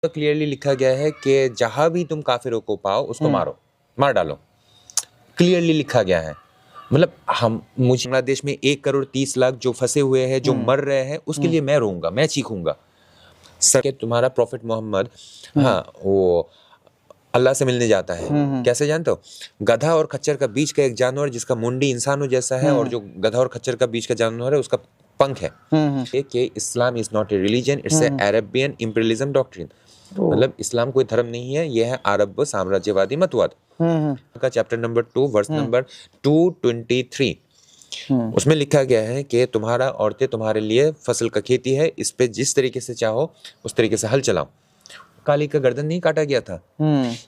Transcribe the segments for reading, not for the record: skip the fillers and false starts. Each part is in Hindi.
तो क्लियरली लिखा गया है कि जहां भी तुम काफिरों को पाओ उसको मारो, मार डालो। क्लियरली लिखा गया है। मतलब मुझे बांग्लादेश में 1,30,00,000 जो फंसे हुए हैं, जो मर रहे हैं, उसके लिए मैं रोऊंगा, मैं चीखूंगा सर कि तुम्हारा प्रॉफिट मोहम्मद वो अल्लाह से मिलने जाता है। कैसे जानते हो? गधा और खच्चर का बीच का एक जानवर जिसका मुंडी इंसानों जैसा है और जो गधा और खच्चर का बीच का जानवर है उसका पंख है। कि Islam is not a religion, it's an Arabian imperialism doctrine. मतलब इस्लाम कोई धर्म नहीं है, यह है अरब साम्राज्यवादी मतवाद का चैप्टर नंबर 2 वर्स नंबर 223। उसमें लिखा गया है कि तुम्हारा औरतें तुम्हारे लिए फसल का खेती है, इस पे जिस तरीके से चाहो उस तरीके से हल चलाओ। काली का गर्दन नहीं काटा गया था।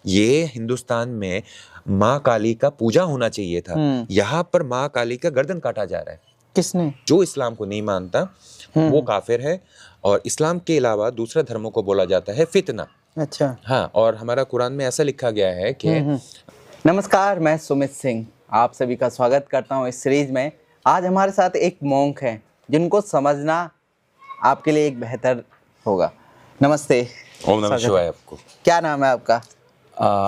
ये हिंदुस्तान में माँ काली का पूजा होना चाहिए था, यहाँ पर माँ काली का गर्दन काटा जा रहा है। किसने? जो इस्लाम को नहीं मानता वो काफिर है, और इस्लाम के अलावा दूसरे धर्मों को बोला जाता है फितना। अच्छा। हाँ, और हमारा कुरान में ऐसा लिखा गया है कि नमस्कार, मैं सुमित सिंह आप सभी का स्वागत करता हूँ इस सीरीज में। आज हमारे साथ एक मॉन्क है जिनको समझना आपके लिए एक बेहतर होगा। नमस्ते। ओम नमः शिवाय। आपको क्या नाम है आपका?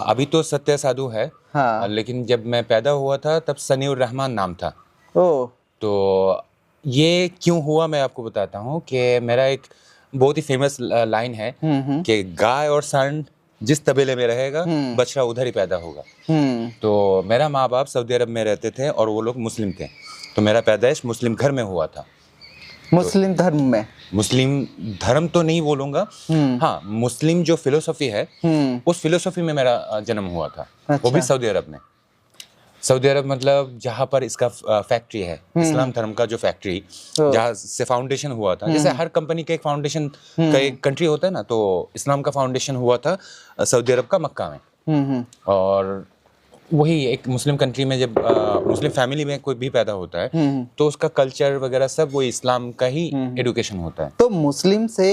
अभी तो सत्य साधु है। हाँ। लेकिन जब मैं पैदा हुआ था तब सनीउर रहमान नाम था। ओ। तो ये क्यों हुआ मैं आपको बताता हूँ कि मेरा एक बहुत ही फेमस लाइन है कि गाय और सांड जिस तबेले में रहेगा बछड़ा उधर ही पैदा होगा। तो मेरा माँ बाप सऊदी अरब में रहते थे और वो लोग मुस्लिम थे, तो मेरा पैदाइश मुस्लिम घर में हुआ था। मुस्लिम धर्म में? मुस्लिम धर्म तो नहीं बोलूंगा, हाँ, मुस्लिम जो फिलोसफी है उस फिलोसफी में मेरा जन्म हुआ था। अच्छा। वो भी सऊदी अरब में। सऊदी अरब मतलब जहाँ पर इसका फैक्ट्री है, इस्लाम धर्म का जो फैक्ट्री जहाँ से फाउंडेशन हुआ था। जैसे हर कंपनी का एक फाउंडेशन का एक कंट्री होता है ना, तो इस्लाम का फाउंडेशन हुआ था सऊदी अरब का मक्का में। और वही एक मुस्लिम कंट्री में जब मुस्लिम फैमिली में कोई भी पैदा होता है तो उसका कल्चर वगैरह सब वो इस्लाम का ही एडुकेशन होता है। तो मुस्लिम से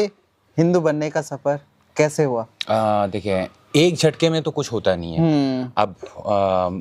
हिंदू बनने का सफर कैसे हुआ? देखिए, एक झटके में तो कुछ होता नहीं है। अब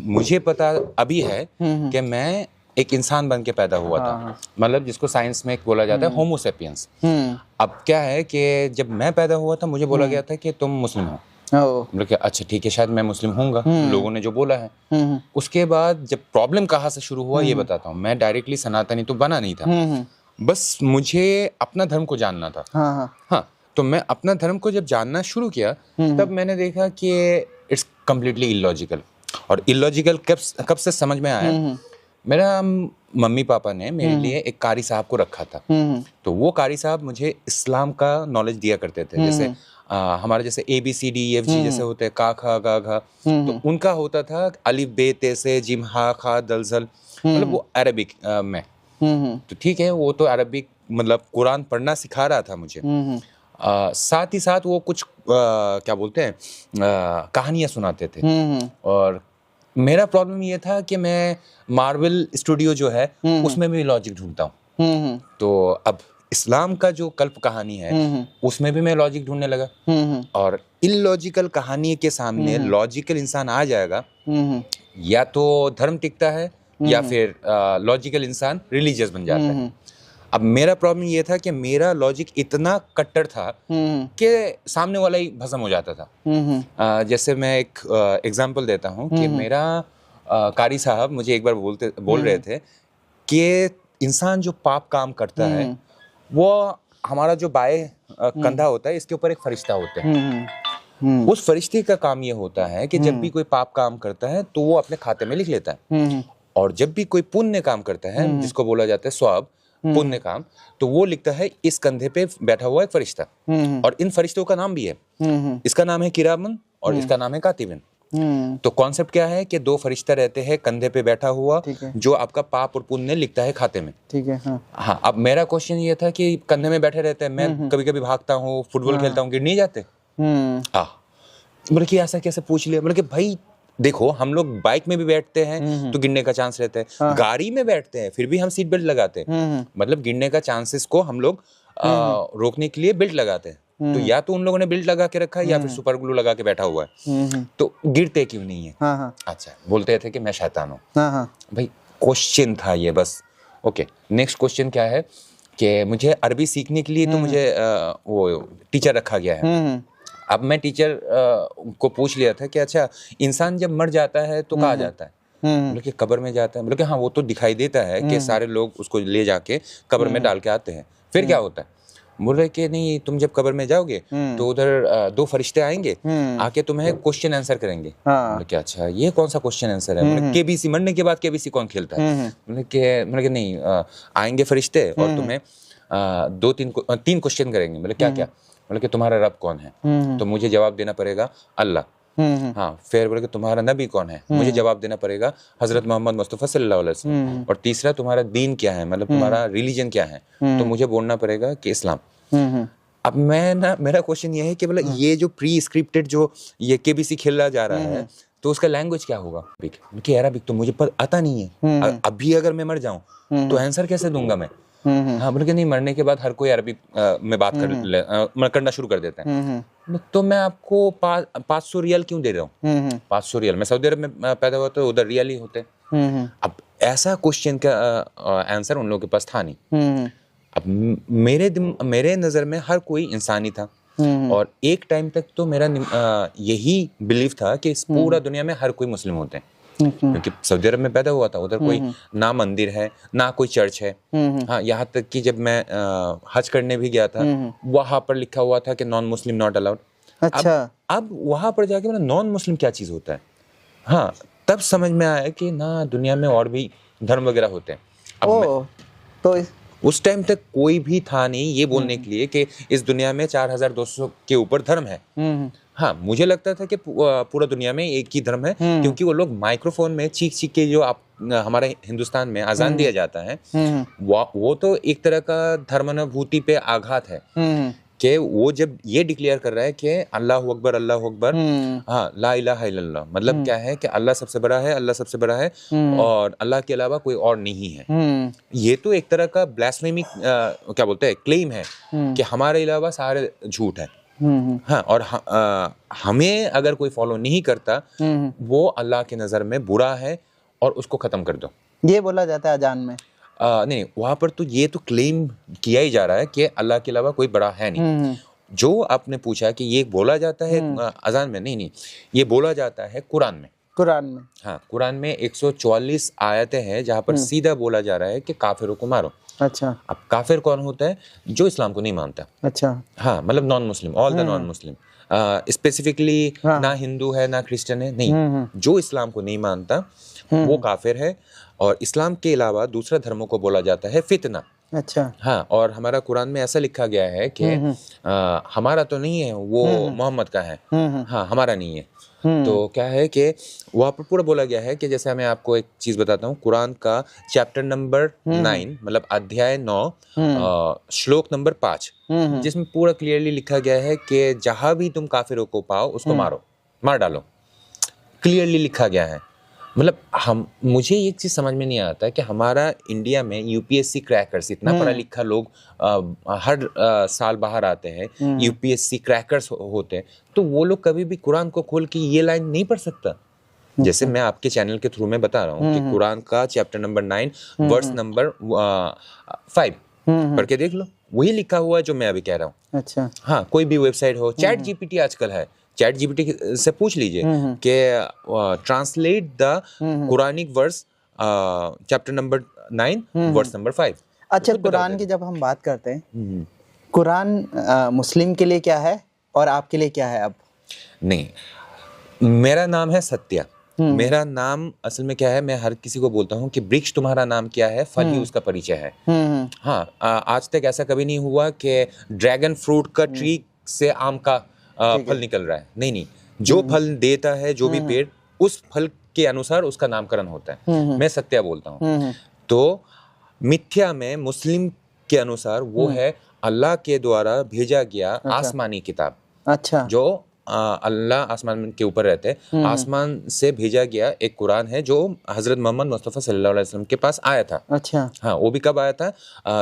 मुझे पता अभी है कि मैं एक इंसान बन के पैदा हुआ था, मतलब जिसको साइंस में बोला जाता है होमो सेपियंस। अब क्या है कि जब मैं पैदा हुआ था मुझे बोला गया था कि तुम मुस्लिम हो। मतलब कि अच्छा ठीक है, शायद मैं मुस्लिम होऊंगा, लोगों ने जो बोला है। उसके बाद जब प्रॉब्लम कहाँ से शुरू हुआ ये बताता हूँ। मैं डायरेक्टली सनातनी तो बना नहीं था, बस मुझे अपना धर्म को जानना था। हाँ, तो मैं अपना धर्म को जब जानना शुरू किया तब मैंने देखा कि इट्स कम्प्लीटली इलॉजिकल। और इलॉजिकल कब से समझ में आया, मेरा मम्मी पापा ने मेरे लिए एक कारी साहब को रखा था। तो वो कारी साहब मुझे इस्लाम का नॉलेज दिया करते थे। जैसे हमारे जैसे ABCDEFG जैसे होते हैं, का खा गा घा, तो उनका होता था अलिफ बे ते से जिम हा खा दल झल, मतलब वो अरबिक में। तो ठीक है, वो तो अरबिक मतलब कुरान पढ़ना सिखा रहा था मुझे। साथ ही साथ वो कुछ क्या बोलते हैं कहानियां सुनाते थे। और मेरा प्रॉब्लम ये था कि मैं मार्वल स्टूडियो जो है उसमें भी लॉजिक ढूंढता हूँ। तो अब इस्लाम का जो कल्प कहानी है उसमें भी मैं लॉजिक ढूंढने लगा। और इलॉजिकल कहानी के सामने लॉजिकल इंसान आ जाएगा, या तो धर्म टिकता है या फिर लॉजिकल इंसान रिलीजियस बन जाता है। अब मेरा प्रॉब्लम ये था कि मेरा लॉजिक इतना कट्टर था कि सामने वाला ही भस्म हो जाता था। जैसे मैं एक एग्जांपल देता हूँ कि मेरा कारी साहब मुझे एक बार बोल रहे थे कि इंसान जो पाप काम करता है वो हमारा जो बाएं कंधा होता है इसके ऊपर एक फरिश्ता होता है। उस फरिश्ते का काम ये होता है कि जब भी कोई पाप काम करता है तो वो अपने खाते में लिख लेता है, और जब भी कोई पुण्य काम करता है जिसको बोला जाता है स्वाब पुण्य काम, तो वो लिखता है इस कंधे पे बैठा हुआ एक फरिश्ता। और इन फरिश्तों का नाम भी है, इसका नाम है किरामन और इसका नाम है कातिबिन। तो कॉन्सेप्ट क्या है कि दो फरिश्ता रहते हैं कंधे पे बैठा हुआ जो आपका पाप और पुण्य लिखता है खाते में। ठीक है। हाँ, अब मेरा क्वेश्चन ये था कि कंधे में बैठे रहते हैं, मैं कभी कभी भागता हूँ, फुटबॉल खेलता हूँ, गिर नहीं जाते? मतलब कि ऐसा कैसे पूछ लिया? मतलब कि भाई देखो, हम लोग बाइक में भी बैठते हैं तो गिरने का चांस रहता है, गाड़ी में बैठते हैं फिर भी हम सीट बेल्ट लगाते हैं, मतलब गिरने का चांसेस को हम लोग रोकने के लिए बेल्ट लगाते हैं। तो या तो उन लोगों ने बेल्ट लगा के रखा है या फिर सुपर ग्लू लगा के बैठा हुआ है, तो गिरते क्यों नहीं है? अच्छा, बोलते थे कि मैं शैतान हूँ। भाई क्वेश्चन था ये बस। ओके, नेक्स्ट क्वेश्चन क्या है कि मुझे अरबी सीखने के लिए तो मुझे वो टीचर रखा गया है। अब मैं टीचर को पूछ लिया था कि अच्छा इंसान जब मर जाता है तो कहाँ जाता है? बोले कि कब्र में जाता है। बोले कि हाँ वो तो दिखाई देता है कि सारे लोग उसको ले जाके कब्र में डाल के आते हैं, फिर क्या होता है? बोल रहे कि नहीं, तुम जब कब्र में जाओगे तो उधर दो फरिश्ते आएंगे, आके तुम्हें क्वेश्चन आंसर करेंगे। बोले कि अच्छा ये कौन सा क्वेश्चन आंसर है? बोले केबीसी, मरने के बाद केबीसी कौन खेलता है? बोले कि नहीं, आएंगे फरिश्ते और तुम्हें तीन क्वेश्चन करेंगे। बोले क्या क्या? बोले कि तुम्हारा रब कौन है? तो मुझे जवाब देना पड़ेगा अल्लाह। हाँ, फिर बोले कि तुम्हारा नबी कौन है? मुझे जवाब देना पड़ेगा हजरत मोहम्मद मुस्तफ़ा सल्लल्लाहु अलैहि वसल्लम। और तीसरा तुम्हारा दीन क्या है, मतलब तुम्हारा रिलीजन क्या है? तो मुझे बोलना पड़ेगा कि इस्लाम। अब मेरा क्वेश्चन ये है कि मतलब ये जो प्री स्क्रिप्टेड जो ये केबीसी खेला जा रहा है, तो उसका लैंग्वेज क्या होगा? कि अरबिक तो मुझे आता नहीं है। अभी अगर मैं मर जाऊं तो आंसर कैसे दूंगा मैं? हाँ, बोले कि नहीं, मरने के बाद हर कोई अरबी में बात करना शुरू कर देता है। तो मैं आपको 500 रियल क्यों दे रहा हूँ? 500 रियल, मैं सऊदी अरब में पैदा हुआ तो उधर रियल ही होते। अब ऐसा क्वेश्चन का आंसर उन लोगों के पास था नहीं। अब मेरे नज़र में हर कोई इंसानी था, और एक टाइम तक तो मेरा यही बिलीव था कि इस पूरा दुनिया में हर कोई मुस्लिम होते हैं, क्योंकि सऊदी अरब में पैदा हुआ था, उधर कोई ना मंदिर है ना कोई चर्च है। हाँ, यहाँ तक कि जब मैं हज करने भी गया था, वहाँ पर लिखा हुआ था कि नॉन मुस्लिम नॉट अलाउड। अच्छा। अब वहाँ पर जाके मतलब नॉन मुस्लिम क्या चीज़ होता है, हाँ, तब समझ में आया कि ना दुनिया में और भी धर्म वगैरह होते हैं। तो उस टाइम तक कोई भी था नहीं ये बोलने के लिए कि इस दुनिया में 4200 के ऊपर धर्म है। हाँ, मुझे लगता था कि पूरा दुनिया में एक ही धर्म है, क्योंकि वो लोग माइक्रोफोन में चीख के जो हमारे हिंदुस्तान में अजान दिया जाता है, वो तो एक तरह का धर्मानुभूति पे आघात है कि वो जब ये डिक्लेयर कर रहा है कि अल्लाह अकबर, हाँ, ला इलाहा इल्लल्लाह, मतलब क्या है कि अल्लाह सबसे बड़ा है, अल्लाह सबसे बड़ा है, और अल्लाह के अलावा कोई और नहीं है। ये तो एक तरह का ब्लास्फेमी क्या बोलते हैं, क्लेम है कि हमारे अलावा सारे झूठ है। हाँ, और हमें अगर कोई फॉलो नहीं करता, वो अल्लाह के नज़र में बुरा है और उसको ख़त्म कर दो, ये बोला जाता है अजान में। नहीं, वहाँ पर तो ये तो क्लेम किया ही जा रहा है कि अल्लाह के अलावा कोई बड़ा है नहीं। जो आपने पूछा कि ये बोला जाता है अजान में, नहीं, ये बोला जाता है कुरान में। हाँ, कुरान में 144 आयतें हैं जहाँ पर सीधा बोला जा रहा है कि काफिरों को मारो। अच्छा। अब काफिर कौन होता है? जो इस्लाम को नहीं मानता। अच्छा। हाँ, मतलब non Muslim, all the non Muslim, specifically ना हिंदू है ना क्रिश्चियन है, नहीं, जो इस्लाम को नहीं मानता वो काफिर है। और इस्लाम के अलावा दूसरा धर्मों को बोला जाता है फितना। अच्छा। हाँ, और हमारा कुरान में ऐसा लिखा गया है कि हमारा तो नहीं है, वो मोहम्मद का है, हाँ, हमारा नहीं है। तो क्या है कि वहाँ पर पूरा बोला गया है कि जैसे मैं आपको एक चीज़ बताता हूँ, कुरान का चैप्टर नंबर 9, मतलब अध्याय 9, श्लोक नंबर 5, जिसमें पूरा क्लियरली लिखा गया है कि जहाँ भी तुम काफिरों को पाओ उसको मार डालो। क्लियरली लिखा गया है। मतलब मुझे एक चीज़ समझ में नहीं आता कि हमारा इंडिया में यूपीएससी क्रैकर्स, इतना पढ़ा लिखा लोग हर साल बाहर आते हैं, यूपीएससी क्रैकर्स होते हैं, तो वो लोग कभी भी कुरान को खोल के ये लाइन नहीं पढ़ सकता। जैसे मैं आपके चैनल के थ्रू में बता रहा हूँ कि कुरान का चैप्टर नंबर 9 वर्स नंबर 5 पढ़ के देख लो, वही लिखा हुआ है जो मैं अभी कह रहा हूँ। अच्छा। हाँ, कोई भी वेबसाइट हो, चैट जीपीटी आजकल है, चैट जीपीटी से पूछ लीजिए कि translate the Quranic verse chapter number 9 verse number 5। अच्छा, कुरान की जब हम बात करते हैं, कुरान मुस्लिम के लिए क्या है और आपके लिए क्या है? अब नहीं, मेरा नाम है सत्या। मेरा नाम असल में क्या है, मैं हर किसी को बोलता हूँ कि वृक्ष तुम्हारा नाम क्या है, फल ही उसका परिचय है। हाँ, आज तक ऐसा कभी नहीं हुआ कि ड्रैगन फ्रूट का ट्री से आम का फल निकल रहा है। नहीं, जो फल देता है जो भी पेड़, उस फल के अनुसार उसका नामकरण होता है। मैं सत्या बोलता हूँ। तो मिथ्या में मुस्लिम के अनुसार वो है अल्लाह के द्वारा भेजा गया आसमानी किताब। अच्छा। जो अल्लाह आसमान के ऊपर रहते हैं, आसमान से भेजा गया एक कुरान है जो हजरत मोहम्मद मुस्तफ़ा सल्लल्लाहु अलैहि वसल्लम के पास आया था। अच्छा। हाँ, वो भी कब आया था?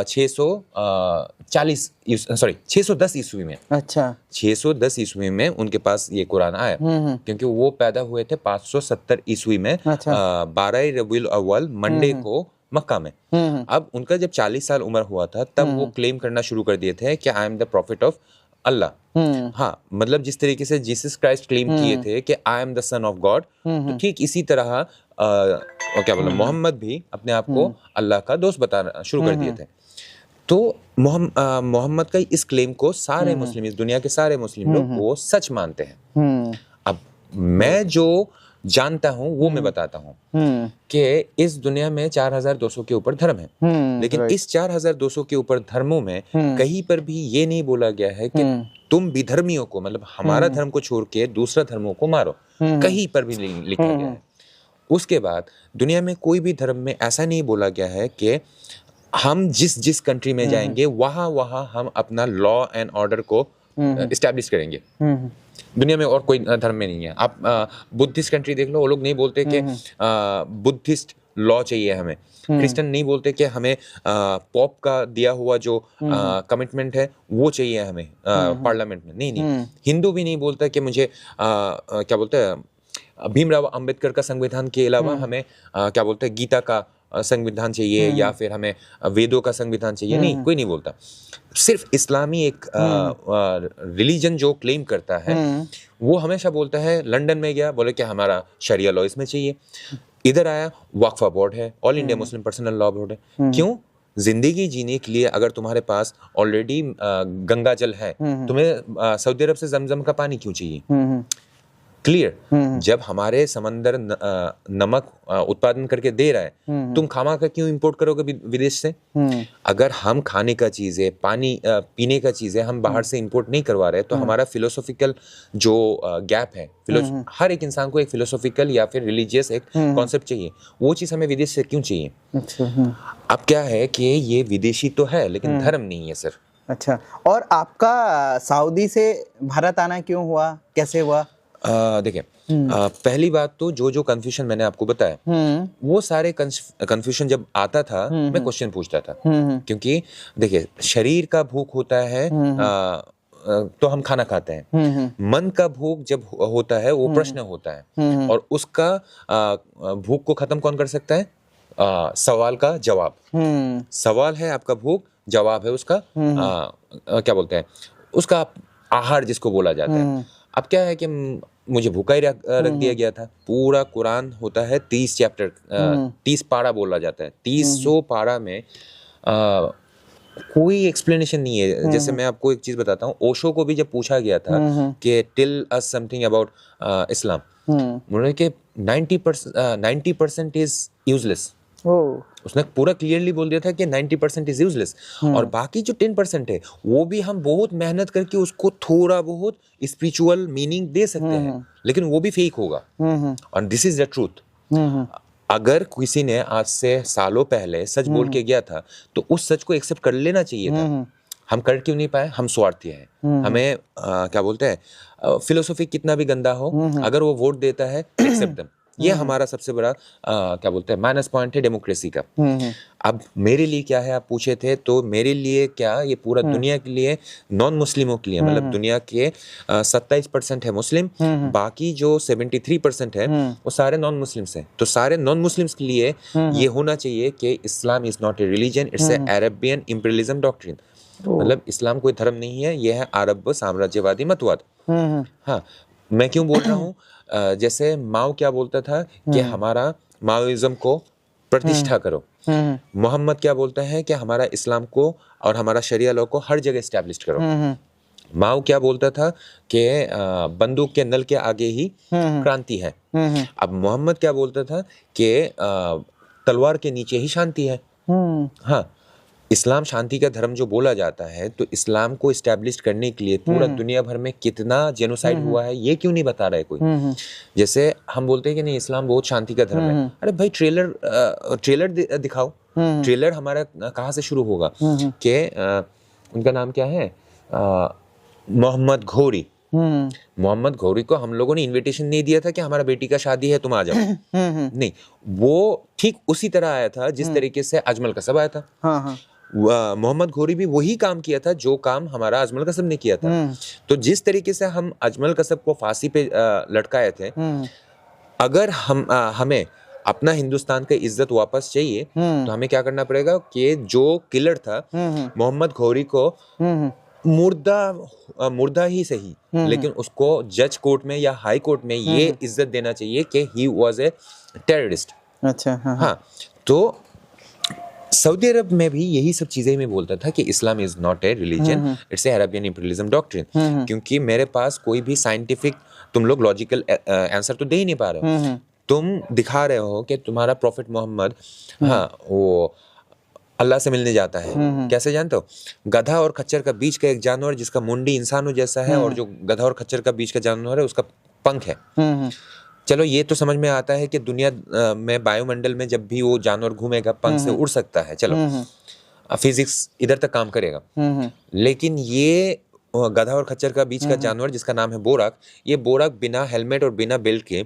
610 ईस्वी में। अच्छा। 610 ईस्वी में उनके पास ये कुरान आया, क्योंकि वो पैदा हुए थे 570 ईस्वी में। अच्छा। 12 रबीउल अव्वल मंडे को मक्का में। अब उनका जब 40 साल उम्र हुआ था, तब वो क्लेम करना शुरू कर दिए थे कि I am the prophet of Allah. हाँ, मतलब जिस तरीके से जीसस क्राइस्ट क्लेम किए थे कि I am the son of God, तो ठीक इसी तरह क्या बोला, मोहम्मद भी अपने आप को अल्लाह का दोस्त बताना शुरू कर दिए थे। तो मोहम्मद का इस क्लेम को सारे मुस्लिम, इस दुनिया के सारे मुस्लिम लोग वो सच मानते हैं। अब मैं जो जानता हूँ वो मैं बताता हूँ कि इस दुनिया में 4200 के ऊपर धर्म है, लेकिन इस 4200 के ऊपर धर्मों में कहीं पर भी ये नहीं बोला गया है कि तुम विधर्मियों को, मतलब हमारा धर्म को छोड़ के दूसरा धर्मों को मारो, कहीं पर भी नहीं लिखा गया है। उसके बाद दुनिया में कोई भी धर्म में ऐसा नहीं बोला गया है कि हम जिस जिस कंट्री में जाएंगे वहाँ हम अपना लॉ एंड ऑर्डर को इस्टेब्लिश करेंगे। दुनिया में और कोई धर्म में नहीं है। आप बुद्धिस्ट कंट्री देख लो, वो लोग नहीं बोलते कि बुद्धिस्ट लॉ चाहिए हमें। क्रिश्चियन नहीं बोलते कि हमें पॉप का दिया हुआ जो कमिटमेंट है वो चाहिए हमें पार्लियामेंट में। नहीं, हिंदू भी नहीं बोलता कि मुझे क्या बोलते हैं भीमराव अंबेडकर का संविधान के अलावा हमें क्या बोलते हैं गीता का संविधान चाहिए या फिर हमें वेदों का संविधान चाहिए। नहीं, कोई नहीं बोलता। सिर्फ इस्लामी एक रिलीजन जो क्लेम करता है वो हमेशा बोलता है, लंदन में गया बोले कि हमारा शरिया लॉ इसमें चाहिए, इधर आया वक्फा बोर्ड है, all India Muslim personal law board है। क्यों? जिंदगी जीने के लिए अगर तुम्हारे पास ऑलरेडी गंगा जल है, तुम्हें सऊदी अरब से जमजम का पानी क्यों चाहिए? क्लियर। जब हमारे समंदर नमक उत्पादन करके दे रहा है, तुम खामा का क्यों इंपोर्ट करोगे विदेश से? अगर हम खाने का चीज है, पानी पीने का चीज है, हम बाहर से इंपोर्ट नहीं करवा रहे, तो हमारा फिलोसॉफिकल जो गैप है, हर एक इंसान को एक फिलोसॉफिकल या फिर रिलीजियस एक कॉन्सेप्ट चाहिए, वो चीज हमें विदेश से क्यों चाहिए? अब क्या है कि ये विदेशी तो है लेकिन धर्म नहीं है सर। अच्छा, और आपका सऊदी से भारत आना क्यों हुआ, कैसे हुआ? देखिए, पहली बात तो जो कंफ्यूजन मैंने आपको बताया, वो सारे कंफ्यूजन जब आता था मैं क्वेश्चन पूछता था, क्योंकि देखिए शरीर का भूख होता है तो हम खाना खाते हैं, मन का भूख जब होता है वो प्रश्न होता है, और उसका भूख को खत्म कौन कर सकता है? सवाल का जवाब। सवाल है आपका भूख, जवाब है उसका क्या बोलते हैं उसका आहार जिसको बोला जाता है। अब क्या है कि मुझे भूखा ही रख दिया गया था। पूरा कुरान होता है 30 चैप्टर, 30 पारा बोला जाता है। 300 पारा में कोई एक्सप्लेनेशन नहीं है। जैसे मैं आपको एक चीज बताता हूँ, ओशो को भी जब पूछा गया था कि टेल अस समथिंग अबाउट इस्लाम, उन्होंने कि 90% इज यूजलेस। उसने पूरा क्लियरली बोल दिया था कि 90% इज यूजलेस, और बाकी जो 10% है वो भी हम बहुत मेहनत करके उसको थोड़ा बहुत स्पिरिचुअल मीनिंग दे सकते हैं, लेकिन वो भी फेक होगा। और दिस इज द ट्रूथ। अगर किसी ने आज से सालों पहले सच बोल के गया था तो उस सच को एक्सेप्ट कर लेना चाहिए था। हम कर क्यों नहीं पाए? हम स्वार्थी हैं। हमें क्या बोलते हैं, फिलोसॉफी कितना भी गंदा हो, अगर वो वोट देता है एक्सेप्ट देम। ये हमारा सबसे बड़ा क्या बोलते हैं माइनस पॉइंट है डेमोक्रेसी का। अब मेरे लिए क्या है आप पूछे थे, तो मेरे लिए क्या, ये पूरा दुनिया के लिए, नॉन मुस्लिमों के लिए, मतलब दुनिया के 27% है मुस्लिम, बाकी जो 73% है वो सारे नॉन मुस्लिम्स हैं। तो सारे नॉन मुस्लिम्स के लिए ये होना चाहिए कि Islam is not a religion, it's an Arabian imperialism doctrine. मतलब इस्लाम कोई धर्म नहीं है, यह है अरब साम्राज्यवादी मतवाद। हाँ, मैं क्यों बोल रहा हूँ, जैसे माओ क्या बोलता था कि हमारा माओइज्म को प्रतिष्ठा करो, मोहम्मद क्या बोलता है कि हमारा इस्लाम को और हमारा शरिया लॉ को हर जगह एस्टैब्लिश करो। माओ क्या बोलता था कि बंदूक के नल के आगे ही क्रांति है। अब मोहम्मद क्या बोलता था कि तलवार के नीचे ही शांति है। हाँ, इस्लाम शांति का धर्म जो बोला जाता है, तो इस्लाम को एस्टैब्लिश करने के लिए पूरा दुनिया भर में कितना जेनोसाइड हुआ है ये क्यों नहीं बता रहा है कोई? जैसे हम बोलते हैं कि नहीं इस्लाम बहुत शांति का धर्म है। अरे भाई ट्रेलर दिखाओ। ट्रेलर हमारा कहाँ से शुरू होगा कि उनका नाम क्या है, मोहम्मद घोरी। मोहम्मद घोरी को हम लोगों ने इनविटेशन नहीं दिया था कि हमारा बेटी का शादी है तुम आ जाओ। नहीं, वो ठीक उसी तरह आया था जिस तरीके से अजमल कसब आया था। मोहम्मद घोरी भी वही काम किया था जो काम हमारा अजमल कसब ने किया था। तो जिस तरीके से हम अजमल कसब को फांसी पे लटकाए थे, अगर हमें अपना हिंदुस्तान का इज्जत वापस चाहिए तो हमें क्या करना पड़ेगा कि जो किलर था मोहम्मद घोरी को मुर्दा ही सही, लेकिन उसको जज कोर्ट में या हाई कोर्ट में ये इज्जत देना चाहिए कि ही वाज ए टेररिस्ट। अच्छा, हाँ, हाँ, तो सऊदी अरब में भी यही सब चीजें मैं बोलता था कि Islam is not a religion, it's an Arabian imperialism doctrine, क्योंकि मेरे पास कोई भी साइंटिफिक, तुम लोग लॉजिकल आंसर तो दे ही नहीं पा रहे हो। तुम दिखा रहे हो कि तुम्हारा प्रॉफिट मोहम्मद, हाँ, वो अल्लाह से मिलने जाता है। कैसे जानते हो? गधा और खच्चर का बीच का एक जानवर जिसका मुंडी इंसानों जैसा है, और जो गधा और खच्चर का बीच का जानवर है उसका पंख है। चलो ये तो समझ में आता है कि दुनिया में वायुमंडल में जब भी वो जानवर घूमेगा पंख से उड़ सकता है, चलो फिजिक्स इधर तक काम करेगा। लेकिन ये गधा और खच्चर का बीच का जानवर जिसका नाम है बोराक, ये बोराक बिना हेलमेट और बिना बेल्ट के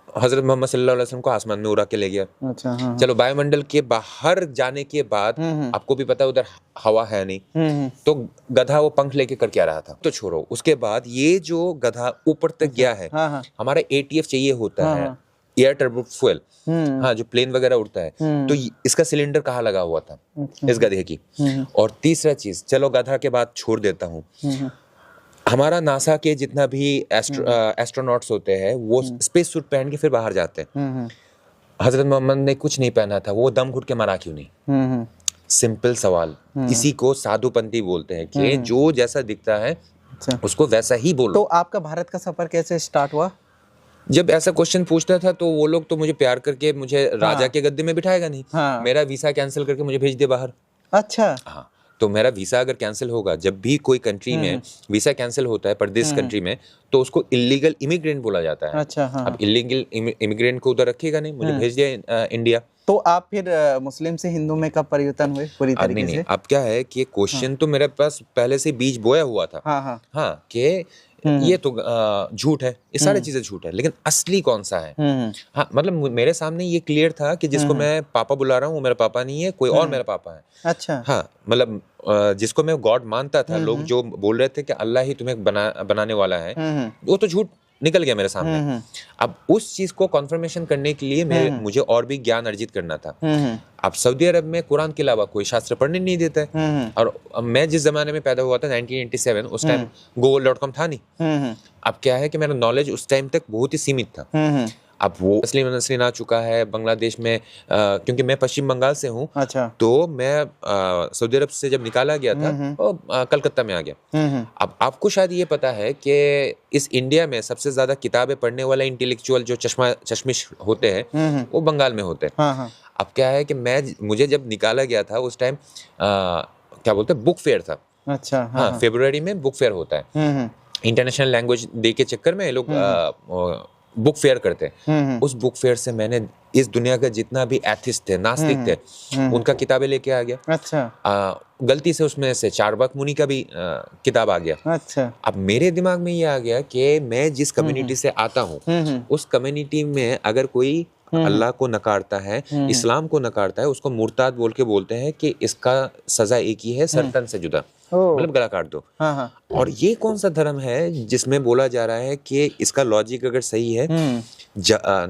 हजरत मोहम्मद सल्लल्लाहु अलैहि वसल्लम को आसमान में उड़ा के ले गया। अच्छा, हाँ, चलो वायुमंडल के बाहर जाने के बाद आपको भी पता है उधर हवा है नहीं, तो गधा वो पंख लेके कर क्या रहा था, तो छोड़ो। उसके बाद ये जो गधा ऊपर तक गया है, हाँ, हाँ, हमारा ATF चाहिए होता है, एयर टर्बो फ्यूल, हाँ, जो प्लेन वगैरह उड़ता है, तो इसका सिलेंडर कहाँ लगा हुआ था? इस गधे की। और तीसरा चीज, चलो गधा के बाद छोड़ देता हूँ, हमारा नासा के जितना भी एस्ट्रोनॉट्स होते हैं वो स्पेस सूट पहन के फिर बाहर जाते हैं। हजरत मोहम्मद ने कुछ नहीं पहना था, वो दम घुट के मरा क्यों नहीं? सिंपल सवाल। इसी को साधुपंथी बोलते हैं कि जो जैसा दिखता है उसको वैसा ही बोलो। तो आपका भारत का सफर कैसे स्टार्ट हुआ? जब ऐसा क्वेश्चन पूछता था तो वो लोग तो मुझे प्यार करके मुझे राजा के गद्दे में बिठाएगा नहीं, मेरा वीसा कैंसिल करके मुझे भेज दे बाहर। अच्छा, हाँ, तो मेरा वीसा अगर कैंसिल होगा, जब भी कोई कंट्री में वीसा कैंसिल होता है परदेश कंट्री में, तो उसको इलीगल इमिग्रेंट बोला जाता है। अच्छा, हाँ, अब इलीगल इमिग्रेंट को उधर रखेगा नहीं, मुझे भेज दिया इंडिया। तो आप फिर मुस्लिम से हिंदू में कब परिवर्तन हुए पूरी तरीके से? अब क्या है कि क्वेश्चन तो मेरे पास पहले से बीज बोया हुआ था, हाँ, कि ये तो झूठ है, ये सारी चीजें झूठ है, लेकिन असली कौन सा है? हाँ, मतलब मेरे सामने ये क्लियर था कि जिसको मैं पापा बुला रहा हूँ वो मेरा पापा नहीं है, कोई और मेरा पापा है। अच्छा, हाँ, मतलब जिसको मैं गॉड मानता था, लोग जो बोल रहे थे कि अल्लाह ही तुम्हें बनाने वाला है, वो तो झूठ निकल गया मेरे सामने। अब उस चीज को कॉन्फर्मेशन करने के लिए मुझे और भी ज्ञान अर्जित करना था। अब सऊदी अरब में कुरान के अलावा कोई शास्त्र पढ़ने नहीं देता है, और मैं जिस जमाने में पैदा हुआ था 1987, उस टाइम google.com था नहीं। अब क्या है कि मेरा नॉलेज उस टाइम तक बहुत ही सीमित था। अब वो असली नस्लीन आ चुका है बांग्लादेश में, क्योंकि मैं पश्चिम बंगाल से हूँ। अच्छा, तो मैं सऊदी अरब से जब निकाला गया था तो कलकत्ता में आ गया। अब आपको शायद ये पता है कि इस इंडिया में सबसे ज्यादा किताबें पढ़ने वाला इंटेलेक्चुअल जो चश्मिश होते हैं वो बंगाल में होते हैं। अब क्या है कि मुझे जब निकाला गया था उस टाइम क्या बोलते हैं, बुक फेयर था। अच्छा, हाँ, फरवरी में बुक फेयर होता है। इंटरनेशनल लैंग्वेज डे के चक्कर में ये लोग बुक फेयर करते हैं। उस बुक फेयर से मैंने इस दुनिया का जितना भी एथिस्ट थे, नास्तिक थे, उनका किताबें लेके आ गया। अच्छा, गलती से उसमें से चारवाक मुनि का भी किताब आ गया। अच्छा, अब मेरे दिमाग में ये आ गया कि मैं जिस कम्युनिटी से आता हूँ उस कम्युनिटी में अगर कोई अल्लाह को नकारता है, इस्लाम को नकारता है, उसको मुर्ताद बोल के बोलते हैं कि इसका सजा एक ही है, सरतन से जुदा, मतलब गला काट दो। और ये कौन सा धर्म है जिसमें बोला जा रहा है कि इसका लॉजिक अगर सही है,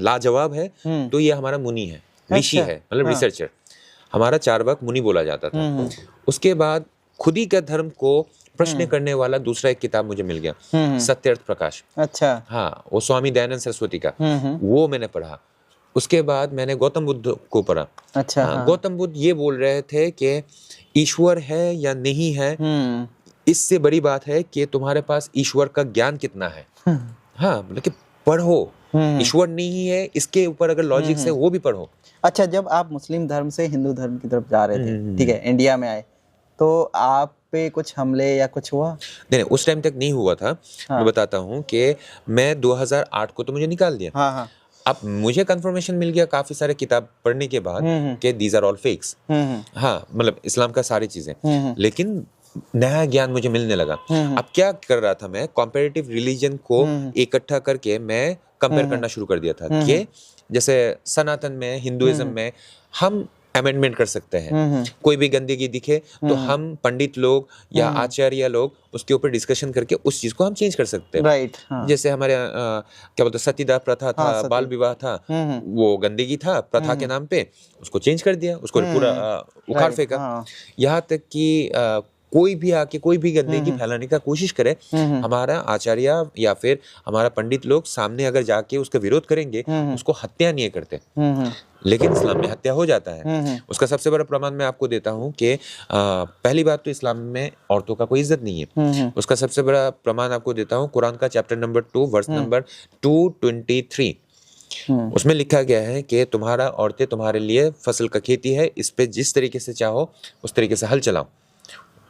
लाजवाब है, तो ये हमारा मुनि है, ऋषि है, मतलब रिसर्चर। हमारा चारवाक मुनि बोला जाता था। उसके बाद खुद ही का धर्म को प्रश्न करने वाला दूसरा एक किताब मुझे मिल गया, सत्यर्थ प्रकाश। अच्छा, हाँ, वो स्वामी दयानंद सरस्वती का, वो मैंने पढ़ा। उसके बाद मैंने गौतम बुद्ध को पढ़ा। अच्छा, हाँ, गौतम बुद्ध ये बोल रहे थे कि ईश्वर है या नहीं है, इससे बड़ी बात है कि तुम्हारे पास ईश्वर का ज्ञान कितना है। हाँ, मतलब कि पढ़ो, ईश्वर नहीं है इसके ऊपर अगर लॉजिक से वो भी पढ़ो। अच्छा, जब आप मुस्लिम धर्म से हिंदू धर्म की तरफ जा रहे थे, ठीक है, इंडिया में आए, तो आप पे कुछ हमले या कुछ हुआ? नहीं, उस टाइम तक नहीं हुआ था। मैं बताता हूँ कि मैं 2008 को तो मुझे निकाल दिया। अब मुझे कंफर्मेशन मिल गया काफी सारे किताब पढ़ने के बाद कि दीज आर ऑल फेक्स। हाँ, मतलब इस्लाम का सारी चीजें, लेकिन नया ज्ञान मुझे मिलने लगा। अब क्या कर रहा था मैं, कॉम्पेरेटिव रिलीजन को इकट्ठा करके मैं कंपेयर करना शुरू कर दिया था कि जैसे सनातन में, हिंदुइज्म में हम अमेंडमेंट कर सकते हैं। कोई भी गंदगी दिखे तो हम पंडित लोग या आचार्य लोग उसके ऊपर डिस्कशन करके उस चीज को हम चेंज कर सकते हैं। राइट, हाँ। जैसे हमारे क्या बोलते सतीदाह प्रथा था, बाल विवाह था, वो गंदगी था प्रथा के नाम पे, उसको चेंज कर दिया, उसको पूरा उखाड़ फेंका। यहाँ तक कि कोई भी आके कोई भी गंदगी फैलाने का कोशिश करे, हमारा आचार्य या फिर हमारा पंडित लोग सामने अगर जाके उसका विरोध करेंगे, उसको हत्या नहीं करते। लेकिन इस्लाम में हत्या हो जाता है। उसका सबसे बड़ा प्रमाण मैं आपको देता हूँ कि पहली बात तो इस्लाम में औरतों का कोई इज्जत नहीं है। उसका सबसे बड़ा प्रमाण आपको देता हूँ, कुरान का चैप्टर नंबर 2 वर्स नंबर 223। उसमें लिखा गया है कि तुम्हारा औरतें तुम्हारे लिए फसल का खेती है, इस पे जिस तरीके से चाहो उस तरीके से हल चलाओ।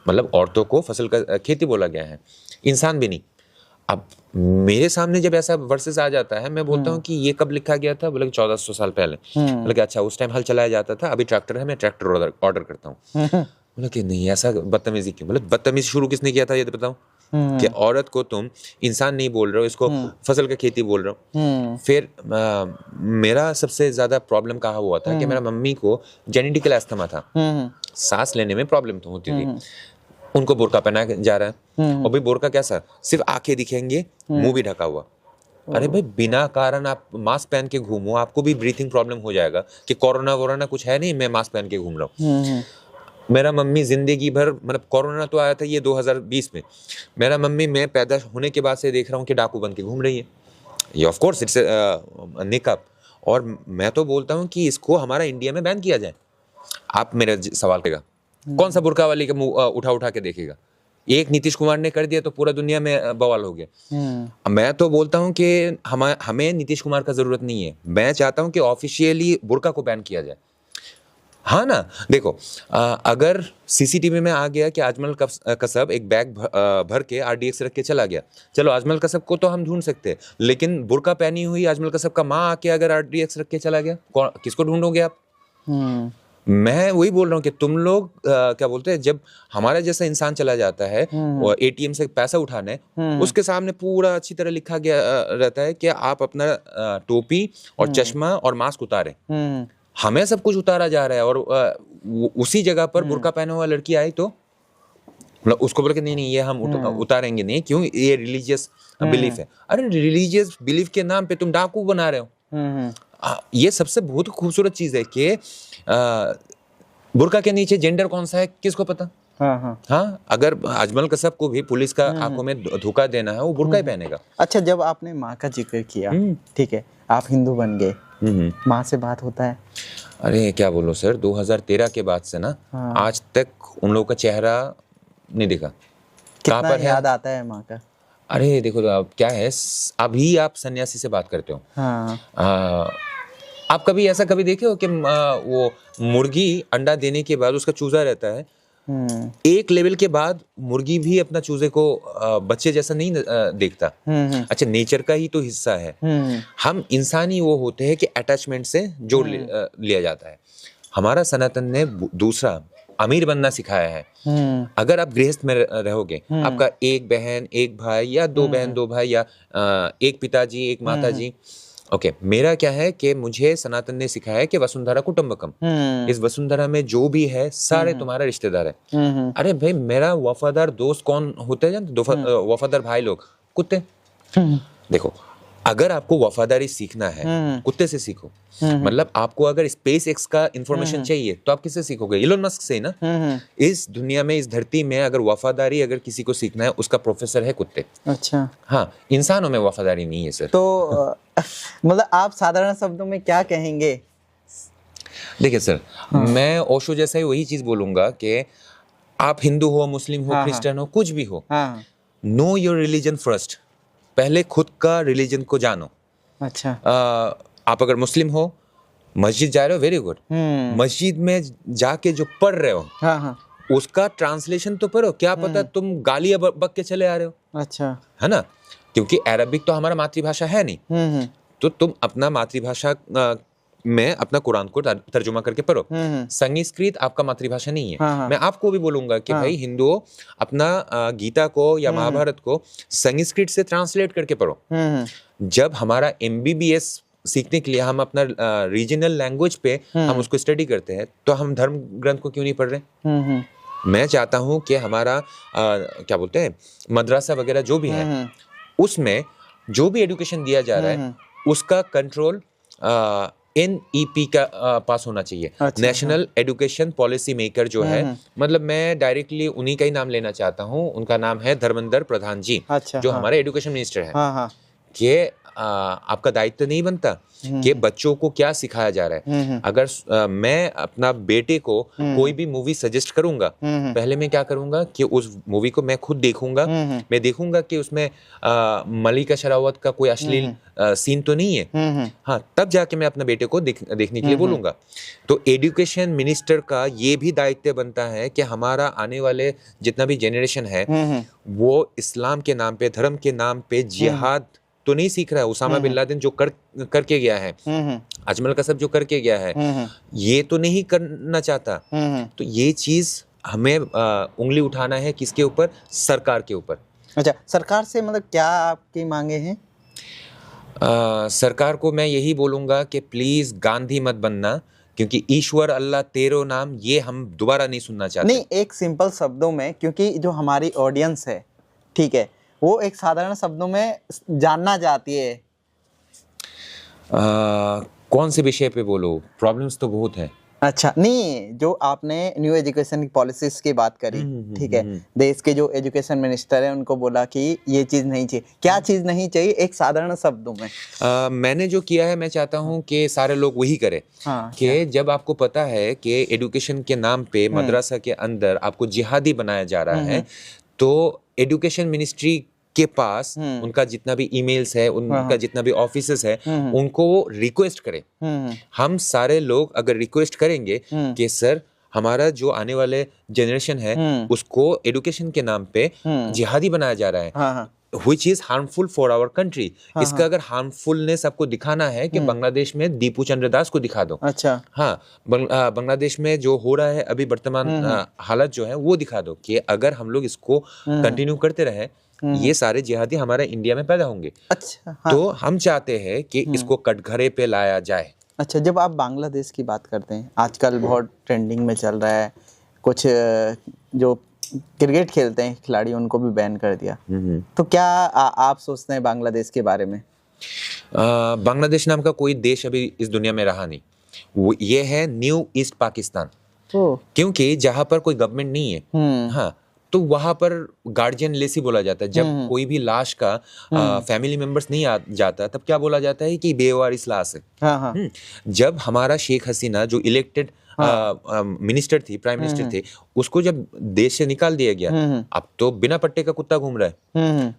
मतलब औरतों को फसल का खेती बोला गया है, इंसान भी नहीं। अब मेरे सामने जब ऐसा वर्सेस आ जाता है, मैं बोलता हूँ कि ये कब लिखा गया था? बोले 1400 साल पहले। बोले कि अच्छा उस टाइम हल चलाया जाता था, अभी ट्रैक्टर है, मैं ट्रैक्टर ऑर्डर करता हूँ। बोला कि नहीं, ऐसा बदतमीजी क्यों? बोले बदतमीजी शुरू किसने किया था ये तो बताओ, कि औरत को तुम इंसान नहीं बोल रहे हो, इसको फसल का खेती बोल रहे हो। फिर मेरा सबसे ज्यादा प्रॉब्लम कहाँ हुआ था कि मेरा मम्मी को जेनेटिकल अस्थमा था, सांस लेने में प्रॉब्लम तो होती थी। उनको बुर्का पहना जा रहा है, और भाई बुर्का कैसा, सिर्फ आंखें दिखेंगे, मुंह भी ढका हुआ। अरे भाई बिना कारण आप मास्क पहन के घूमो, आपको भी ब्रीथिंग प्रॉब्लम हो जाएगा। कि कोरोना वोरोना कुछ है नहीं, मैं मास्क पहन के घूम रहा हूँ। मेरा मम्मी जिंदगी भर, मतलब कोरोना तो आया था ये 2020 में, मेरा मम्मी मैं पैदा होने के बाद से देख रहा हूँ कि डाकू बन के घूम रही है। ये ऑफ कोर्स इट्स निकाब। और मैं तो बोलता हूँ कि इसको हमारा इंडिया में बैन किया जाए। आप मेरा सवाल करेगा, कौन सा बुर्का वाली का मुंह उठा के देखेगा? एक नीतीश कुमार ने कर दिया तो पूरा दुनिया में बवाल हो गया। मैं तो बोलता हूँ कि हमें नीतीश कुमार का जरूरत नहीं है। मैं चाहता हूँ कि ऑफिशियली बुर्का को बैन किया जाए। हाँ ना, देखो अगर सीसीटीवी में आ गया कि अजमल कसब एक बैग भर के RDX रख के चला गया, चलो अजमल कसब को तो हम ढूंढ सकते हैं, लेकिन बुर्का पहनी हुई अजमल कसब का माँ आके अगर RDX रख के चला गया, किसको ढूंढोगे आप? मैं वही बोल रहा हूँ कि तुम लोग क्या बोलते हैं, जब हमारा जैसा इंसान चला जाता है और ATM से पैसा उठाने, उसके सामने पूरा अच्छी तरह लिखा गया रहता है कि आप अपना टोपी और चश्मा और मास्क उतारें। हमें सब कुछ उतारा जा रहा है, और उसी जगह पर बुर्का पहने हुआ लड़की आई तो मतलब उसको बोले कि नहीं ये हम उतारेंगे नहीं, क्यों? ये रिलीजियस बिलीफ है। अरे रिलीजियस बिलीफ के नाम पे तुम डाकू बना रहे हो। ये सबसे बहुत खूबसूरत चीज है कि बुर्का के नीचे जेंडर कौन सा है किसको पता। हाँ, अगर अजमल कसब को भी पुलिस का आंखों में धोखा देना है, वो बुर्का ही पहनेगा। अच्छा, जब आपने माँ का जिक्र किया, ठीक है, आप हिंदू बन गए, माँ से बात होता है? अरे क्या बोलो सर, 2013 के बाद से ना आज तक उन लोगों का चेहरा नहीं दिखा। कितना पर याद आता है माँ का? अरे देखो तो अब क्या है, अभी आप सन्यासी से बात करते हो। आप कभी ऐसा कभी देखे हो कि वो मुर्गी अंडा देने के बाद उसका चूजा रहता है, एक लेवल के बाद मुर्गी भी अपना चूजे को बच्चे जैसा नहीं देखता। अच्छा, नेचर का ही तो हिस्सा है। हम इंसानी वो होते हैं कि अटैचमेंट से जोड़ लिया जाता है। हमारा सनातन ने दूसरा अमीर बनना सिखाया है। अगर आप गृहस्थ में रहोगे, आपका एक बहन एक भाई या दो बहन दो भाई या एक पिताजी एक माताजी, ओके, मेरा क्या है कि मुझे सनातन ने सिखाया है कि वसुंधरा कुटुंबकम, इस वसुंधरा में जो भी है सारे तुम्हारा रिश्तेदार है। अरे भाई, मेरा वफादार दोस्त कौन होते हैं जानते? वफादार भाई लोग, कुत्ते। देखो, अगर आपको वफादारी सीखना है, कुत्ते से सीखो। मतलब आपको अगर SpaceX का इंफॉर्मेशन चाहिए तो आप किससे सीखोगे? इलोन मस्क से ना। इस दुनिया में, इस धरती में अगर वफादारी अगर किसी को सीखना है, उसका प्रोफेसर है कुत्ते। अच्छा, हाँ, इंसानों में वफादारी नहीं है सर। तो मतलब आप साधारण शब्दों में क्या कहेंगे? देखिए सर, मैं ओशो जैसा ही वही चीज बोलूंगा कि आप हिंदू हो, मुस्लिम हो, क्रिश्चियन हो, कुछ भी हो, नो योर रिलीजन फर्स्ट। पहले खुद का रिलीजन को जानो। अच्छा, आप अगर मुस्लिम हो, मस्जिद जा रहे हो, वेरी गुड। मस्जिद में जाके जो पढ़ रहे हो, उसका ट्रांसलेशन तो पढ़ो। क्या पता तुम गालियां बक के चले आ रहे हो। अच्छा, है ना, क्योंकि अरबिक तो हमारा मातृभाषा है नहीं। तो तुम अपना मातृभाषा में अपना कुरान को तर्जुमा करके पढ़ो। संस्कृत आपका मातृभाषा नहीं है। मैं आपको भी बोलूंगा कि भाई हिंदुओं, अपना गीता को या महाभारत को संस्कृत से ट्रांसलेट करके पढ़ो। जब हमारा MBBS सीखने के लिए हम अपना रीजनल लैंग्वेज पे हम उसको स्टडी करते हैं, तो हम धर्म ग्रंथ को क्यों नहीं पढ़ रहे? मैं चाहता हूं कि हमारा क्या बोलते हैं, मदरसा वगैरह जो भी है, उसमें जो भी एजुकेशन दिया जा रहा है, उसका कंट्रोल NEP का पास होना चाहिए, नेशनल एजुकेशन पॉलिसी मेकर जो है, मतलब मैं डायरेक्टली उन्हीं का ही नाम लेना चाहता हूँ। उनका नाम है धर्मेंद्र प्रधान जी, जो हमारे एजुकेशन मिनिस्टर हैं। कि आपका दायित्व नहीं बनता कि बच्चों को क्या सिखाया जा रहा है। अगर मैं अपना बेटे को कोई भी मूवी सजेस्ट करूंगा, पहले मैं क्या करूंगा कि उस मूवी को मैं खुद देखूंगा। मैं देखूंगा कि उसमें मल्लिका शेरावत का कोई अश्लील सीन तो नहीं है। हाँ, तब जाके मैं अपने बेटे को देखने के लिए बोलूंगा। तो एजुकेशन मिनिस्टर का ये भी दायित्व बनता है कि हमारा आने वाले जितना भी जेनरेशन है वो इस्लाम के नाम पे, धर्म के नाम पे जिहाद तो नहीं सीख रहा है। उसामा बिन लादेन जो करके गया है, अजमल कसब जो करके गया है, ये तो नहीं करना चाहता। तो ये चीज हमें उंगली उठाना है किसके ऊपर? सरकार के ऊपर। अच्छा, सरकार से मतलब क्या आपकी मांगे हैं? सरकार को मैं यही बोलूंगा कि प्लीज गांधी मत बनना, क्योंकि ईश्वर अल्लाह तेरो नाम ये हम दोबारा नहीं सुनना चाहते। नहीं, एक सिंपल शब्दों में, क्योंकि जो हमारी ऑडियंस है, ठीक है, वो एक साधारण शब्दों में जानना चाहती है। कौन से विषय पे बोलो? प्रॉब्लम्स तो बहुत है। अच्छा, नहीं, जो आपने न्यू एजुकेशन की पॉलिसीज की बात करी, ठीक है, देश के जो एजुकेशन मिनिस्टर हैं उनको बोला कि ये चीज नहीं चाहिए, क्या चीज नहीं चाहिए एक साधारण शब्दों में? मैंने जो किया है, मैं चाहता हूँ कि सारे लोग वही करें। कि जब आपको पता है कि एजुकेशन के नाम पे मदरसा के अंदर आपको जिहादी बनाया जा रहा है, तो एजुकेशन मिनिस्ट्री के पास उनका जितना भी ईमेल्स है, उनका जितना भी ऑफिसेस है, उनको वो रिक्वेस्ट करे। हम सारे लोग अगर रिक्वेस्ट करेंगे कि सर हमारा जो आने वाले जनरेशन है उसको एजुकेशन के नाम पे जिहादी बनाया जा रहा है, which is harmful for our country। इसका अगर हार्मफुलनेस आपको दिखाना है कि बांग्लादेश में दीपू चंद्र दास को दिखा दो। अच्छा, हाँ, बांग्लादेश में जो हो रहा है अभी वर्तमान हालत जो है वो दिखा दो कि अगर हम लोग इसको कंटिन्यू करते रहे, ये सारे जिहादी हमारे इंडिया में पैदा होंगे। अच्छा, हाँ। तो हम चाहते हैं कि इसको कटघरे पे लाया जाए। अच्छा, जब आप बांग्लादेश की बात करते हैं, आजकल बहुत ट्रेंडिंग में चल रहा है, कुछ जो क्रिकेट खेलते हैं खिलाड़ी उनको भी बैन कर दिया, तो क्या आप सोचते हैं बांग्लादेश के बारे में? बांग्लादेश नाम का कोई देश अभी इस दुनिया में रहा नहीं। वो ये है न्यू ईस्ट पाकिस्तान, क्योंकि जहां पर कोई गवर्नमेंट नहीं है, हाँ, तो वहां पर गार्जियन लेसी बोला जाता है। जब कोई भी लाश का फैमिली मेंबर्स नहीं जाता, तब क्या बोला जाता है कि बेवारिस लाश है। जब हमारा शेख हसीना जो इलेक्टेड मिनिस्टर थी, प्राइम मिनिस्टर थे, उसको जब देश से निकाल दिया गया, अब तो बिना पट्टे का कुत्ता घूम रहा है।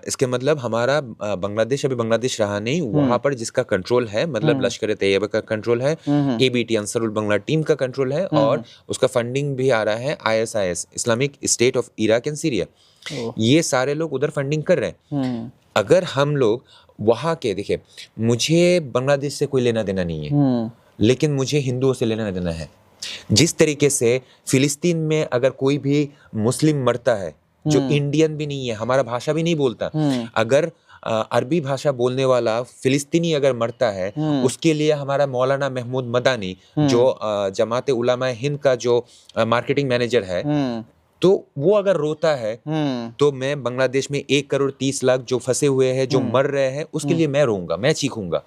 इसके मतलब हमारा बांग्लादेश अभी बांग्लादेश रहा नहीं। वहां पर जिसका कंट्रोल है, मतलब लश्कर तैयबा का कंट्रोल है, ABT अंसरुल बांग्ला टीम का कंट्रोल है, और उसका फंडिंग भी आ रहा है ISIS, Islamic state of Iraq and Syria. ये सारे लोग उधर फंडिंग कर रहे हैं। अगर हम लोग वहां के, देखिए, मुझे बांग्लादेश से कोई लेना देना नहीं है, लेकिन मुझे हिंदुओं से लेना देना है। जिस तरीके से फिलिस्तीन में अगर कोई भी मुस्लिम मरता है जो इंडियन भी नहीं है, हमारा भाषा भी नहीं बोलता, अगर अरबी भाषा बोलने वाला फिलिस्तीनी अगर मरता है, उसके लिए हमारा मौलाना महमूद मदानी जो जमात उलमा हिंद का जो मार्केटिंग मैनेजर है, तो वो अगर रोता है, तो मैं बांग्लादेश में 1,30,00,000 जो फंसे हुए हैं, जो मर रहे हैं, उसके लिए मैं रोऊंगा, मैं चीखूंगा।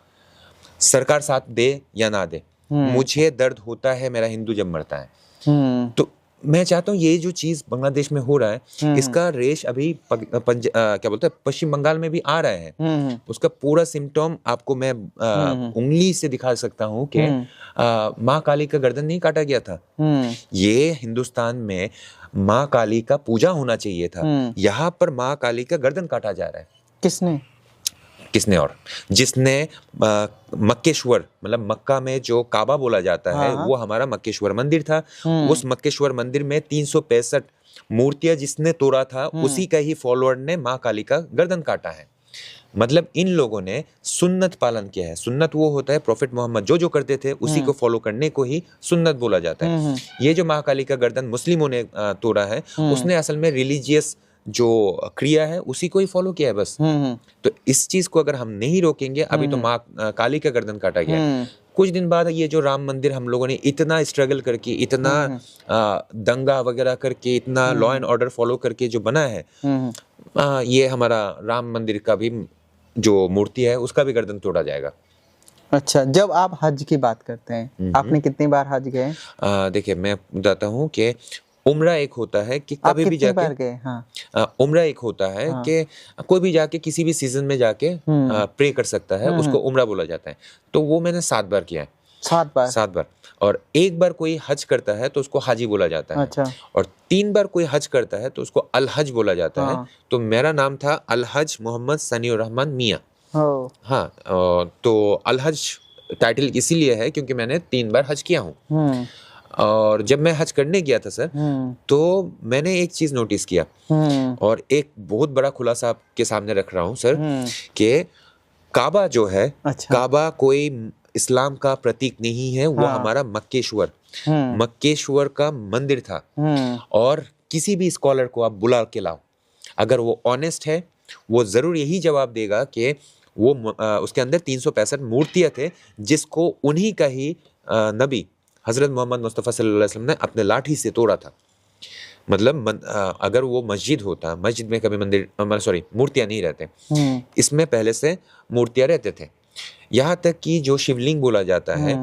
सरकार साथ दे या ना दे, मुझे दर्द होता है मेरा हिंदू जब मरता है। तो मैं चाहता हूँ ये जो चीज बांग्लादेश में हो रहा है, इसका रेश अभी क्या बोलते हैं, पश्चिम बंगाल में भी आ रहा है। उसका पूरा सिम्टम आपको मैं उंगली से दिखा सकता हूँ कि माँ काली का गर्दन नहीं काटा गया था। ये हिंदुस्तान में माँ काली का पूजा होना चाहिए था, यहाँ पर माँ काली का गर्दन काटा जा रहा है। किसने और जिसने मक्केश्वर, मतलब मक्का में जो काबा बोला जाता है, वो हमारा मक्केश्वर मंदिर था। उस मक्केश्वर मंदिर में 365 मूर्तियां जिसने तोड़ा था, उसी का ही फॉलोअर ने माँ काली का गर्दन काटा है। मतलब इन लोगों ने सुन्नत पालन किया है। सुन्नत वो होता है, प्रॉफिट मोहम्मद जो करते थे उसी को फॉलो करने को ही सुन्नत बोला जाता है। ये जो माँ काली का गर्दन मुस्लिमों ने तोड़ा है, उसने असल में रिलीजियस जो क्रिया है उसी को ही फॉलो किया है बस। तो इस चीज को अगर हम नहीं रोकेंगे, अभी तो माँ काली का गर्दन काटा गया है, कुछ दिन बाद ये जो राम मंदिर हम लोगों ने इतना स्ट्रगल करके, इतना दंगा वगैरह करके, इतना लॉ एंड ऑर्डर फॉलो करके जो बना है, ये हमारा राम मंदिर का भी जो मूर्ति है उसका भी गर्दन तोड़ा जाएगा। अच्छा, जब आप हज की बात करते हैं, आपने कितनी बार हज गए? देखिए, मैं बताता हूँ कि उम्रा एक होता है कि आप कभी भी कितनी बार जाके गए? हाँ। उम्रा एक होता है हाँ। कि कोई भी जाके किसी भी सीजन में जाके प्रे कर सकता है, उसको उम्रा बोला जाता है। तो वो मैंने 7 बार किया है। 7 बार? 7 बार। और एक बार कोई हज करता है तो उसको हाजी बोला जाता है। अच्छा। और 3 बार कोई हज करता है तो उसको अल हज बोला जाता है। हाँ। तो मेरा नाम था अल हज मोहम्मद सनीउर रहमान मियाँ। हो। हाँ, तो अल हज टाइटल इसीलिए है क्योंकि मैंने 3 बार हज किया हूँ। और जब मैं हज करने गया था सर, तो मैंने एक चीज़ नोटिस किया, और एक बहुत बड़ा खुलासा आपके सामने रख रहा हूँ सर, कि काबा जो है, अच्छा। काबा कोई इस्लाम का प्रतीक नहीं है, वो हाँ। हमारा मक्केश्वर का मंदिर था। और किसी भी स्कॉलर को आप बुला के लाओ, अगर वो ऑनेस्ट है, वो ज़रूर यही जवाब देगा कि वो उसके अंदर 365 मूर्तियाँ थे, जिसको उन्हीं का ही नबी हज़रत मोहम्मद मुस्तफ़ा सल्लल्लाहु अलैहि वसल्लम ने अपने लाठी से तोड़ा था। मतलब अगर वो मस्जिद होता, मस्जिद में कभी मूर्तियाँ नहीं रहते, इसमें पहले से मूर्तियाँ रहते थे। यहाँ तक कि जो शिवलिंग बोला जाता है,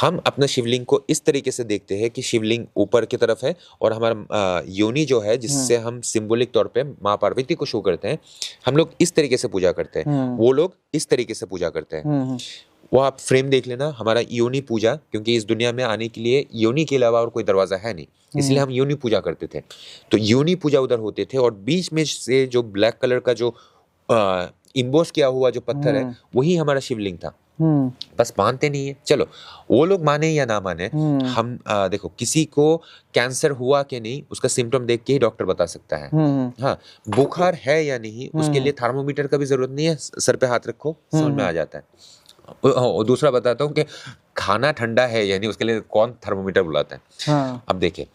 हम अपना शिवलिंग को इस तरीके से देखते हैं कि शिवलिंग ऊपर की तरफ है, और हमारा योनि जो है, जिससे हम सिंबॉलिक तौर पे माँ पार्वती को शो करते हैं, हम लोग इस तरीके से पूजा करते हैं, वो लोग इस तरीके से पूजा करते हैं। वो आप फ्रेम देख लेना, हमारा योनि पूजा, क्योंकि इस दुनिया में आने के लिए योनि के अलावा और कोई दरवाजा है नहीं, इसलिए हम योनि पूजा करते थे। तो योनि पूजा उधर होते थे, और बीच में से जो ब्लैक कलर का जो इम्बोस किया हुआ जो पत्थर है, वही हमारा शिवलिंग था। बस मानते नहीं है। चलो, वो लोग माने या ना माने, हम देखो, किसी को कैंसर हुआ कि नहीं, उसका सिम्टम देख के ही डॉक्टर बता सकता है। हाँ, बुखार है या नहीं, उसके लिए थर्मोमीटर का भी जरूरत नहीं है, सर पे हाथ रखो, समझ में आ जाता है। और दूसरा बताता हूँ कि खाना ठंडा है यानी, उसके लिए कौन थर्मोमीटर बुलाता है। हाँ। अब देखिए,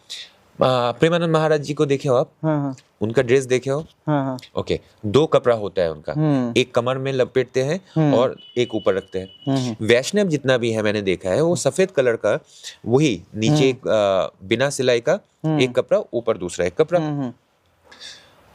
प्रेमानंद महाराज जी को देखे हो आप? हाँ। उनका ड्रेस देखे हो? हाँ। ओके, 2 कपड़ा होता है उनका, एक कमर में लपेटते हैं और एक ऊपर रखते हैं। वैष्णव जितना भी है, मैंने देखा है, वो सफेद कलर का, वही नीचे बिना सिलाई का एक कपड़ा, ऊपर दूसरा एक कपड़ा।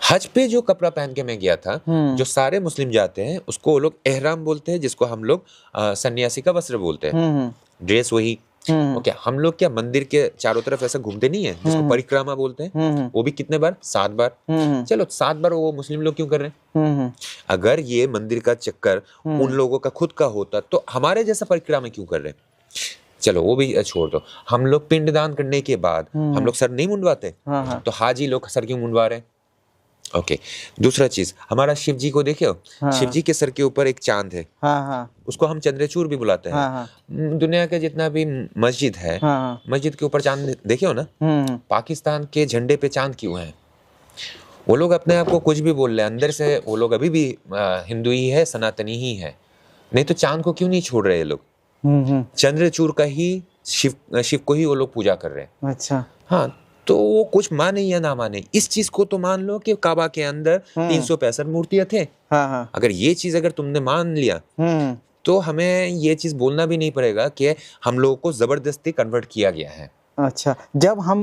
हज पे जो कपड़ा पहन के मैं गया था, जो सारे मुस्लिम जाते हैं, उसको वो लोग एहराम बोलते हैं, जिसको हम लोग सन्यासी का वस्त्र बोलते हैं। ड्रेस वही। ओके, हम लोग क्या मंदिर के चारों तरफ ऐसा घूमते नहीं है, जिसको परिक्रमा बोलते हैं, वो भी कितने बार? 7 बार। चलो, 7 बार वो मुस्लिम लोग क्यों कर रहे हैं? अगर ये मंदिर का चक्कर उन लोगों का खुद का होता, तो हमारे जैसा परिक्रमा क्यों कर रहे हैं? चलो, वो भी छोड़ दो। हम लोग पिंडदान करने के बाद हम लोग सर नहीं मुंडवाते, तो हाजी लोग सर क्यों मुंडवा रहे हैं? ओके, दूसरा चीज, हमारा शिव जी को देखे हो? शिव जी के सर के ऊपर एक चांद है, उसको हम चंद्रचूड़ भी बुलाते हैं। दुनिया के जितना भी मस्जिद है, मस्जिद के ऊपर चांद देखे हो ना? पाकिस्तान के झंडे पे चांद क्यों है? वो लोग अपने आप को कुछ भी बोल रहे हैं, अंदर से वो लोग अभी भी हिंदू ही है, सनातनी ही है। नहीं तो चांद को क्यों नहीं छोड़ रहे ये लोग? चंद्रचूड़ का ही शिव को ही वो लोग पूजा कर रहे हैं। अच्छा। हाँ, तो वो कुछ माने या ना माने, इस चीज को तो मान लो कि काबा के अंदर 365 मूर्तियां थे। अगर ये चीज अगर तुमने मान लिया, तो हमें ये चीज बोलना भी नहीं पड़ेगा कि हम लोगों को जबरदस्ती कन्वर्ट किया गया है। अच्छा, जब हम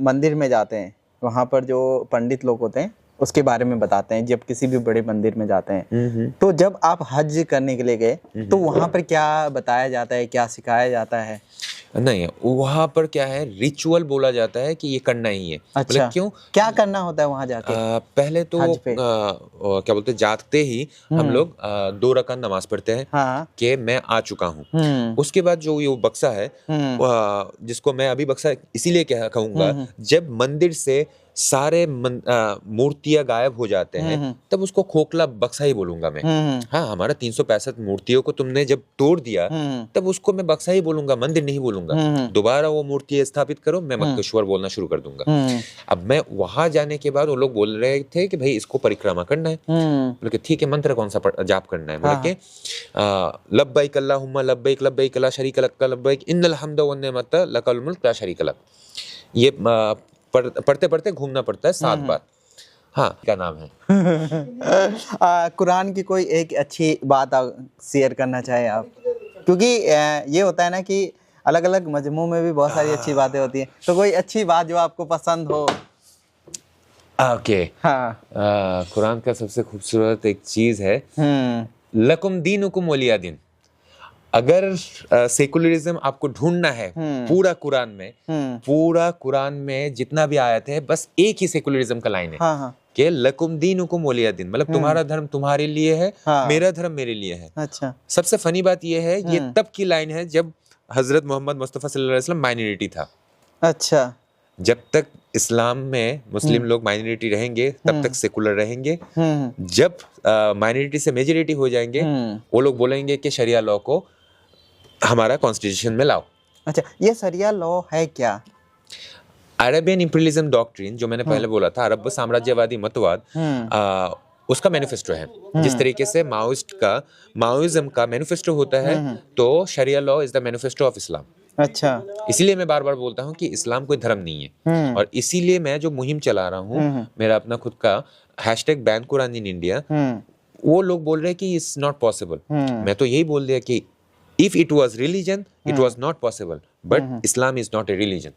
मंदिर में जाते हैं, वहाँ पर जो पंडित लोग होते हैं उसके बारे में बताते हैं, जब किसी भी बड़े मंदिर में जाते हैं, तो जब आप हज करने के लिए गए, तो वहाँ पर क्या बताया जाता है, क्या सिखाया जाता है? नहीं, वहाँ पर क्या है, रिचुअल बोला जाता है कि ये करना ही है। अच्छा, क्यों? क्या करना होता है वहाँ जाके? पहले तो क्या बोलते हैं, जागते ही हम लोग 2 रकात नमाज पढ़ते हैं कि मैं आ चुका हूँ। उसके बाद जो ये बक्सा है, जिसको मैं अभी बक्सा इसीलिए कहूँगा, जब मंदिर से सारे मूर्तियां गायब हो जाते हैं, तब उसको खोखला बक्सा ही बोलूंगा मैं। हाँ, हमारा 365 मूर्तियों को तुमने जब तोड़ दिया, तब उसको मैं बक्सा ही बोलूंगा, मंदिर नहीं बोलूंगा। दोबारा वो मूर्ति स्थापित करो, मैं मक्केश्वर बोलना शुरू कर दूंगा। अब मैं वहां जाने के बाद वो लोग बोल रहे थे कि भाई इसको परिक्रमा करना है। बोले कि ठीक है, मंत्र कौन सा जाप करना है? बोले कि लब्बैक अल्लाहुम्मा लब्बैक लब्बैक ला शरीका लक लब्बैक इन्नल हम्द वन निअमत लकल मुल्क ला शरीका लक। ये पढ़ते पढ़ते घूमना पड़ता है 7 बार। हाँ, क्या नाम है? कुरान की कोई एक अच्छी बात शेयर करना चाहे आप? क्योंकि ये होता है ना कि अलग अलग मजमू में भी बहुत सारी अच्छी बातें होती हैं, तो कोई अच्छी बात जो आपको पसंद हो। ओके, कुरान का सबसे खूबसूरत एक चीज है, लकुम दीनुकुम वलिया दिन। अगर सेकुलरिज्म आपको ढूंढना है पूरा कुरान में जितना भी आयत है, बस एक ही सेकुलरिज्म का लाइन है कि लकुम दीनुकुम वलिया दिन, मतलब तुम्हारा धर्म तुम्हारे लिए है, मेरा धर्म मेरे लिए है। अच्छा। सबसे फनी बात यह है, ये तब की लाइन है जब हजरत मोहम्मद मुस्तफा सल्लल्लाहु अलैहि वसल्लम माइनॉरिटी था। अच्छा। जब तक इस्लाम में मुस्लिम लोग माइनॉरिटी रहेंगे तब तक सेकुलर रहेंगे। जब माइनॉरिटी से मेजॉरिटी हो जाएंगे वो लोग बोलेंगे कि शरिया लॉ को हमारा कॉन्स्टिट्यूशन में लाओ। अच्छा, ये शरिया लॉ है क्या? अरबियन इंपीरियलिज्म डॉक्ट्रिन, जो मैंने पहले बोला था, अरब साम्राज्यवादी मतवाद, उसका मैनिफेस्टो है। जिस तरीके से माओइज्म का मैनिफेस्टो होता है, तो sharia law is the manifesto of Islam. अच्छा। इसीलिए मैं बार बार बोलता हूँ कि इस्लाम कोई धर्म नहीं है, और इसीलिए मैं जो मुहिम चला रहा हूँ, मेरा अपना खुद का hashtag ban Quran in India, वो लोग बोल रहे हैं कि इट्स नॉट पॉसिबल। मैं तो यही बोल दिया कि if it was religion it was not possible, but Islam is not a religion.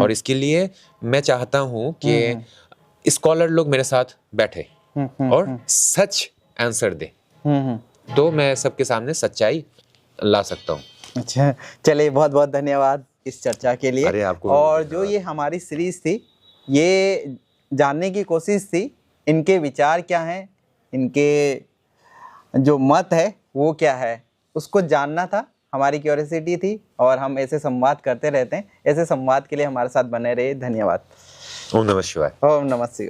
और इसके लिए मैं चाहता हूँ कि स्कॉलर लोग मेरे साथ बैठे और सच आंसर दे, तो मैं सबके सामने सच्चाई ला सकता हूँ। अच्छा, चलिए, बहुत बहुत धन्यवाद इस चर्चा के लिए। अरे आपको। और जो ये हमारी सीरीज थी, ये जानने की कोशिश थी इनके विचार क्या हैं, इनके जो मत है वो क्या है, उसको जानना था, हमारी क्यूरियोसिटी थी। और हम ऐसे संवाद करते रहते हैं। ऐसे संवाद के लिए हमारे साथ बने रहे। धन्यवाद। ओम नमः शिवाय। ओम नमः शिवाय।